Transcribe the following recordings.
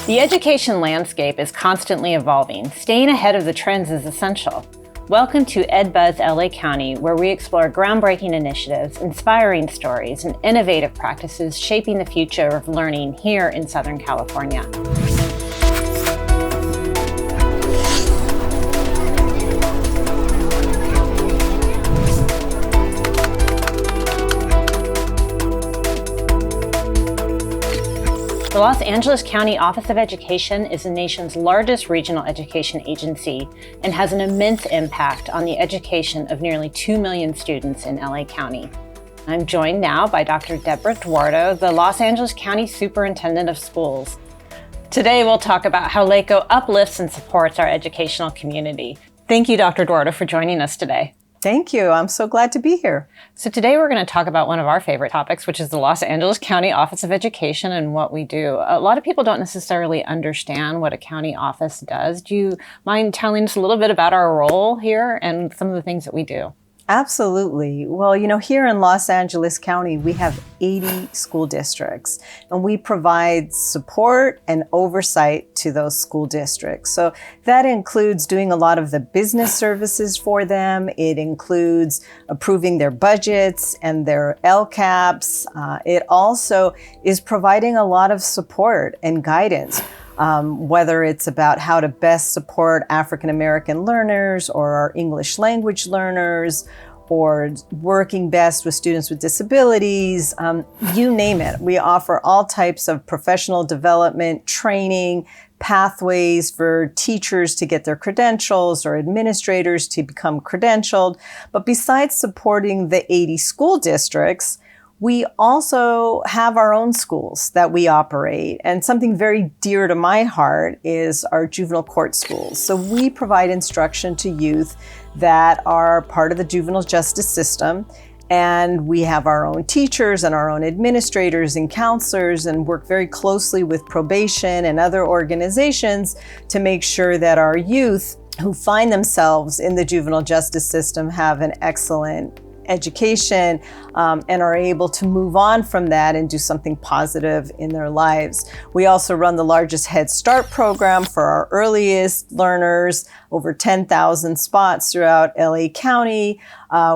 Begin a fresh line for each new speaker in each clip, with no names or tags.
The education landscape is constantly evolving. Staying ahead of the trends is essential. Welcome to EdBuzz LA County, where we explore groundbreaking initiatives, inspiring stories, and innovative practices shaping the future of learning here in Southern California. The Los Angeles County Office of Education is the nation's largest regional education agency and has an immense impact on the education of nearly 2 million students in LA County. I'm joined now by Dr. Debra Duardo, the Los Angeles County Superintendent of Schools. Today we'll talk about how LACOE uplifts and supports our educational community. Thank you, Dr. Duardo, for joining us today.
Thank you. I'm so glad to be here.
So today we're going to talk about one of our favorite topics, which is the Los Angeles County Office of Education and what we do. A lot of people don't necessarily understand what a county office does. Do you mind telling us a little bit about our role here and some of the things that we do?
Absolutely. Well, here in Los Angeles County, we have 80 school districts, and we provide support and oversight to those school districts. So that includes doing a lot of the business services for them. It includes approving their budgets and their LCAPs. It also is providing a lot of support and guidance. Whether it's about how to best support African American learners or our English language learners, or working best with students with disabilities, you name it. We offer all types of professional development, training, pathways for teachers to get their credentials or administrators to become credentialed. But besides supporting the 80 school districts, we also have our own schools that we operate, and something very dear to my heart is our juvenile court schools. So we provide instruction to youth that are part of the juvenile justice system, and we have our own teachers and our own administrators and counselors and work very closely with probation and other organizations to make sure that our youth who find themselves in the juvenile justice system have an excellent education and are able to move on from that and do something positive in their lives. We also run the largest Head Start program for our earliest learners, over 10,000 spots throughout LA County.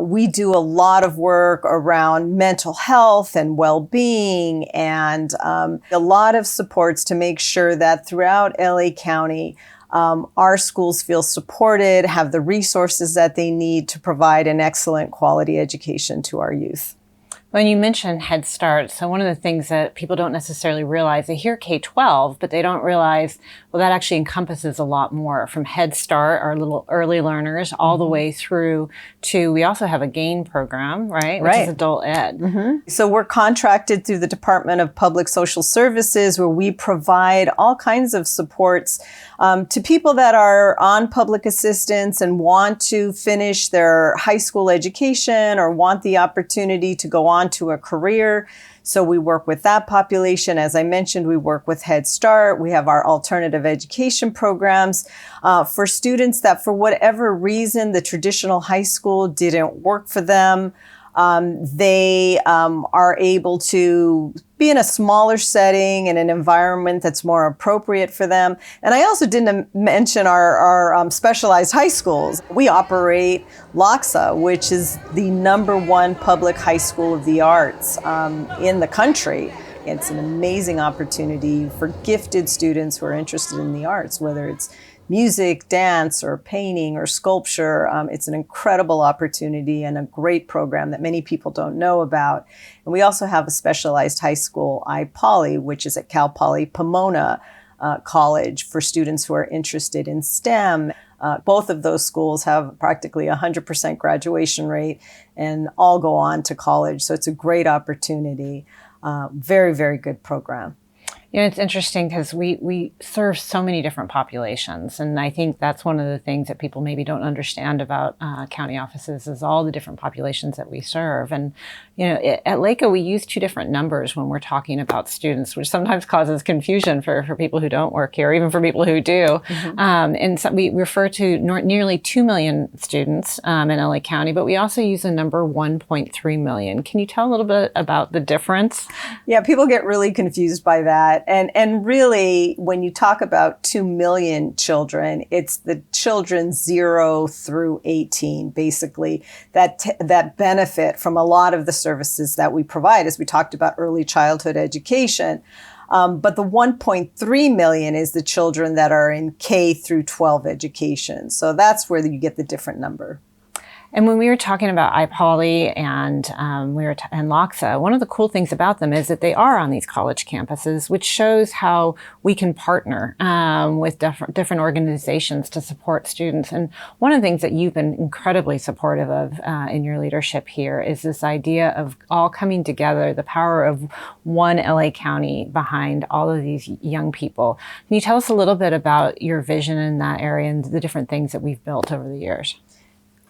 We do a lot of work around mental health and well-being and a lot of supports to make sure that throughout LA County, our schools feel supported, have the resources that they need to provide an excellent quality education to our youth.
When you mentioned Head Start, so one of the things that people don't necessarily realize, they hear K-12, but they don't realize, well, that actually encompasses a lot more, from Head Start, our little early learners, all the way through to, we also have a GAIN program, right? Which is adult ed.
So we're contracted through the Department of Public Social Services, where we provide all kinds of supports to people that are on public assistance and want to finish their high school education or want the opportunity to go on to a career. So we work with that population. As I mentioned, we work with Head Start. We have our alternative education programs for students that for whatever reason, the traditional high school didn't work for them. They are able to be in a smaller setting in an environment that's more appropriate for them. And I also didn't mention our specialized high schools. We operate LACOE, which is the #1 public high school of the arts in the country. It's an amazing opportunity for gifted students who are interested in the arts, whether it's music, dance, or painting, or sculpture. It's an incredible opportunity and a great program that many people don't know about. And we also have a specialized high school, iPoly, which is at Cal Poly Pomona College for students who are interested in STEM. Both of those schools have practically 100% graduation rate and all go on to college. So it's a great opportunity. Very, very good program.
It's interesting because we serve so many different populations, and I think that's one of the things that people maybe don't understand about county offices is all the different populations that we serve. And at LACOE we use 2 different numbers when we're talking about students, which sometimes causes confusion for people who don't work here, even for people who do. And so we refer to nearly 2 million students in LA County, but we also use the number 1.3 million. Can you tell a little bit about the difference?
Yeah, people get really confused by that. that. And really, when you talk about 2 million children, it's the children 0 through 18, basically, that benefit from a lot of the services that we provide, as we talked about early childhood education. But the 1.3 million is the children that are in K through 12 education. So that's where you get the different number.
And when we were talking about iPoly and and LACOE, one of the cool things about them is that they are on these college campuses, which shows how we can partner with different organizations to support students. And one of the things that you've been incredibly supportive of in your leadership here is this idea of all coming together, the power of one LA County behind all of these young people. Can you tell us a little bit about your vision in that area and the different things that we've built over the years?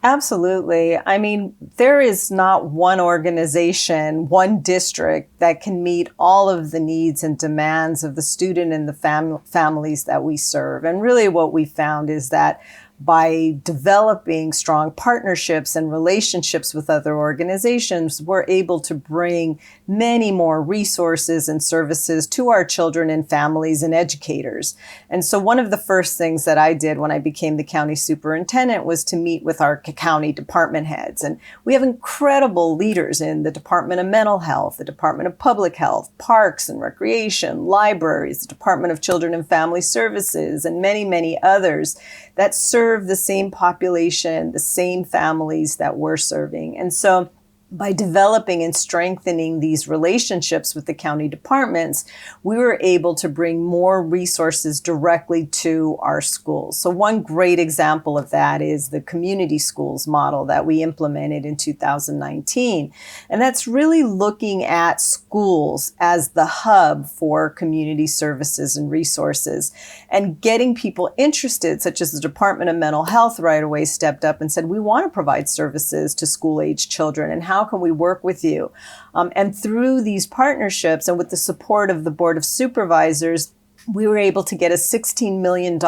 Absolutely. I mean, there is not one organization, one district that can meet all of the needs and demands of the student and the families that we serve. And really what we found is that by developing strong partnerships and relationships with other organizations, we're able to bring many more resources and services to our children and families and educators. And so one of the first things that I did when I became the county superintendent was to meet with our county department heads. And we have incredible leaders in the Department of Mental Health, the Department of Public Health, Parks and Recreation, libraries, the Department of Children and Family Services, and many, many others that serve the same population, the same families that we're serving. And so by developing and strengthening these relationships with the county departments, we were able to bring more resources directly to our schools. So one great example of that is the community schools model that we implemented in 2019. And that's really looking at schools as the hub for community services and resources, and getting people interested, such as the Department of Mental Health right away stepped up and said, we want to provide services to school-age children, and how can we work with you? And through these partnerships and with the support of the Board of Supervisors, we were able to get a $16 million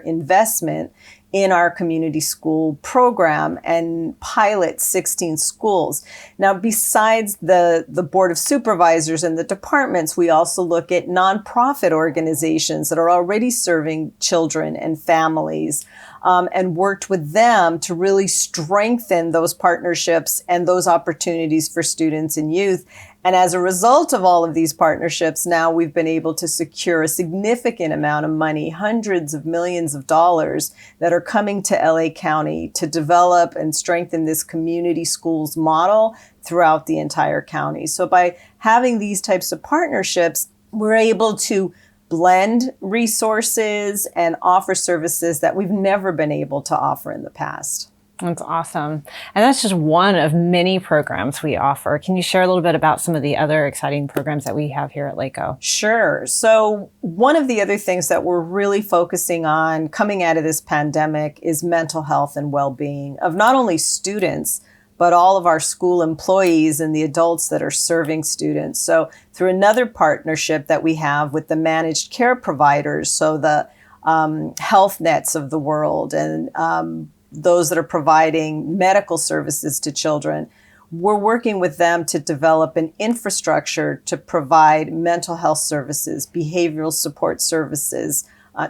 investment in our community school program and pilot 16 schools. Now, besides the Board of Supervisors and the departments, we also look at nonprofit organizations that are already serving children and families, and worked with them to really strengthen those partnerships and those opportunities for students and youth. And as a result of all of these partnerships, now we've been able to secure a significant amount of money, hundreds of millions of dollars, that are coming to LA County to develop and strengthen this community schools model throughout the entire county. So by having these types of partnerships, we're able to blend resources and offer services that we've never been able to offer in the past.
That's awesome. And that's just one of many programs we offer. Can you share a little bit about some of the other exciting programs that we have here at LACOE?
Sure. So one of the other things that we're really focusing on coming out of this pandemic is mental health and well-being of not only students, but all of our school employees and the adults that are serving students. So through another partnership that we have with the managed care providers, so the health nets of the world and those that are providing medical services to children, we're working with them to develop an infrastructure to provide mental health services, behavioral support services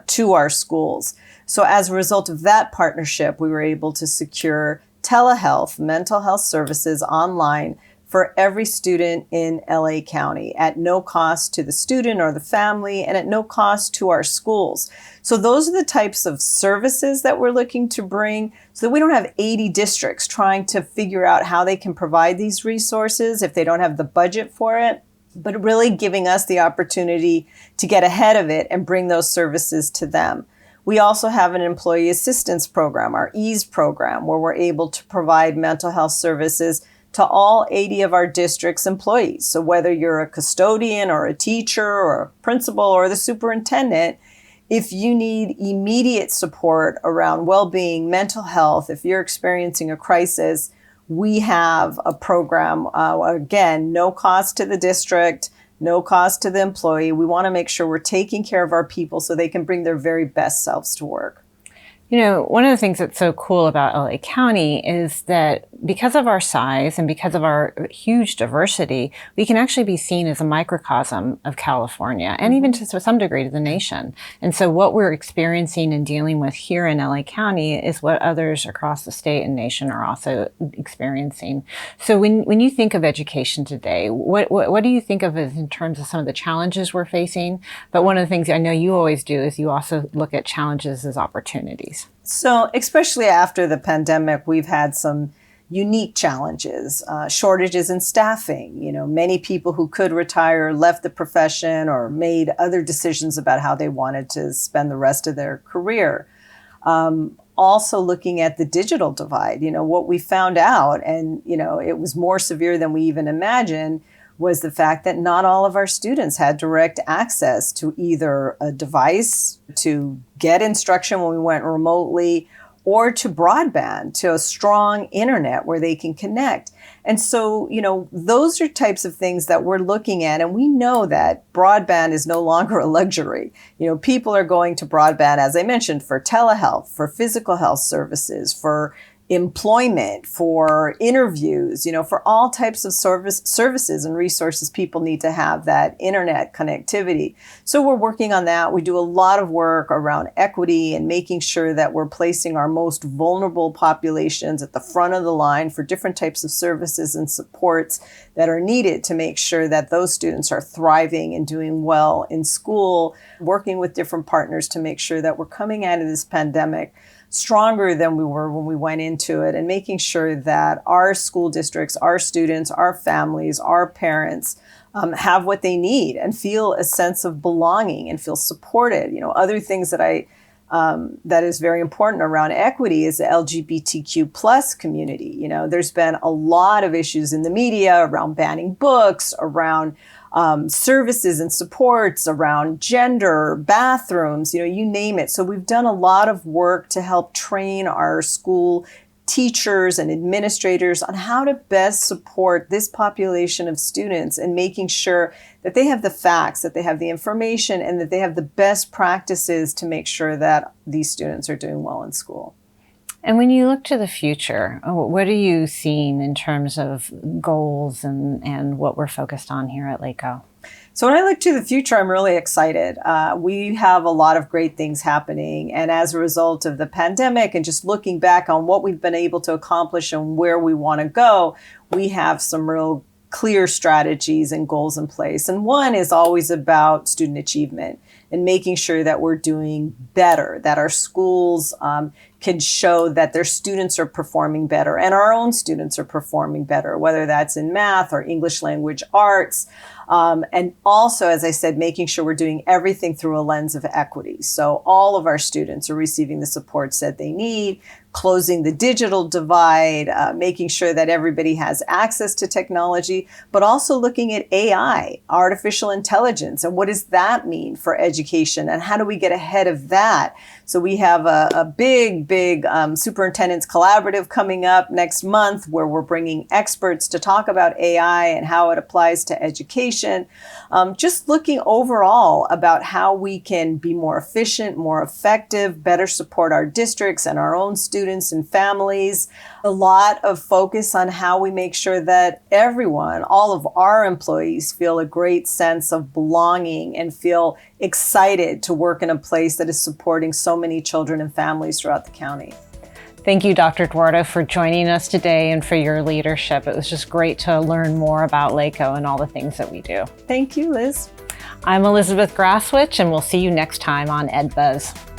to our schools. So as a result of that partnership, we were able to secure telehealth, mental health services online for every student in LA County at no cost to the student or the family and at no cost to our schools. So those are the types of services that we're looking to bring so that we don't have 80 districts trying to figure out how they can provide these resources if they don't have the budget for it, but really giving us the opportunity to get ahead of it and bring those services to them. We also have an employee assistance program, our EASE program, where we're able to provide mental health services to all 80 of our district's employees. So whether you're a custodian or a teacher or a principal or the superintendent, if you need immediate support around well-being, mental health, if you're experiencing a crisis, we have a program, again, no cost to the district, no cost to the employee. We want to make sure we're taking care of our people so they can bring their very best selves to work.
You know, one of the things that's so cool about LA County is that because of our size and because of our huge diversity, we can actually be seen as a microcosm of California and even to some degree to the nation. And so what we're experiencing and dealing with here in LA County is what others across the state and nation are also experiencing. So when you think of education today, what do you think of as in terms of some of the challenges we're facing? But one of the things I know you always do is you also look at challenges as opportunities.
So especially after the pandemic, we've had some unique challenges, shortages in staffing. You know, many people who could retire left the profession or made other decisions about how they wanted to spend the rest of their career. Also looking at the digital divide, you know, what we found out, and, you know, it was more severe than we even imagined, was the fact that not all of our students had direct access to either a device to get instruction when we went remotely or to broadband, to a strong internet where they can connect. And so, you know, those are types of things that we're looking at. And we know that broadband is no longer a luxury. You know, people are going to broadband, as I mentioned, for telehealth, for physical health services, for employment, for interviews, you know, for all types of services and resources. People need to have that internet connectivity. So we're working on that. We do a lot of work around equity and making sure that we're placing our most vulnerable populations at the front of the line for different types of services and supports that are needed to make sure that those students are thriving and doing well in school, working with different partners to make sure that we're coming out of this pandemic stronger than we were when we went into it, and making sure that our school districts, our students, our families, our parents have what they need and feel a sense of belonging and feel supported. You know, other things that that is very important around equity is the LGBTQ plus community. You know, there's been a lot of issues in the media around banning books, around services and supports, around gender, bathrooms, you know, you name it. So we've done a lot of work to help train our school teachers and administrators on how to best support this population of students and making sure that they have the facts, that they have the information, and that they have the best practices to make sure that these students are doing well in school.
And when you look to the future, what are you seeing in terms of goals and what we're focused on here at LACOE?
So when I look to the future, I'm really excited. We have a lot of great things happening. And as a result of the pandemic and just looking back on what we've been able to accomplish and where we want to go, we have some real clear strategies and goals in place. And one is always about student achievement and making sure that we're doing better, that our schools can show that their students are performing better and our own students are performing better, whether that's in math or English language arts. And also, as I said, making sure we're doing everything through a lens of equity. So all of our students are receiving the supports that they need, closing the digital divide, making sure that everybody has access to technology, but also looking at AI, artificial intelligence, and what does that mean for education and how do we get ahead of that? So we have a big superintendent's collaborative coming up next month where we're bringing experts to talk about AI and how it applies to education. Just looking overall about how we can be more efficient, more effective, better support our districts and our own students and families. A lot of focus on how we make sure that everyone, all of our employees, feel a great sense of belonging and feel excited to work in a place that is supporting so many children and families throughout the county.
Thank you, Dr. Duardo, for joining us today and for your leadership. It was just great to learn more about LACOE and all the things that we do.
Thank you, Liz.
I'm Elizabeth Grasswich, and we'll see you next time on EdBuzz.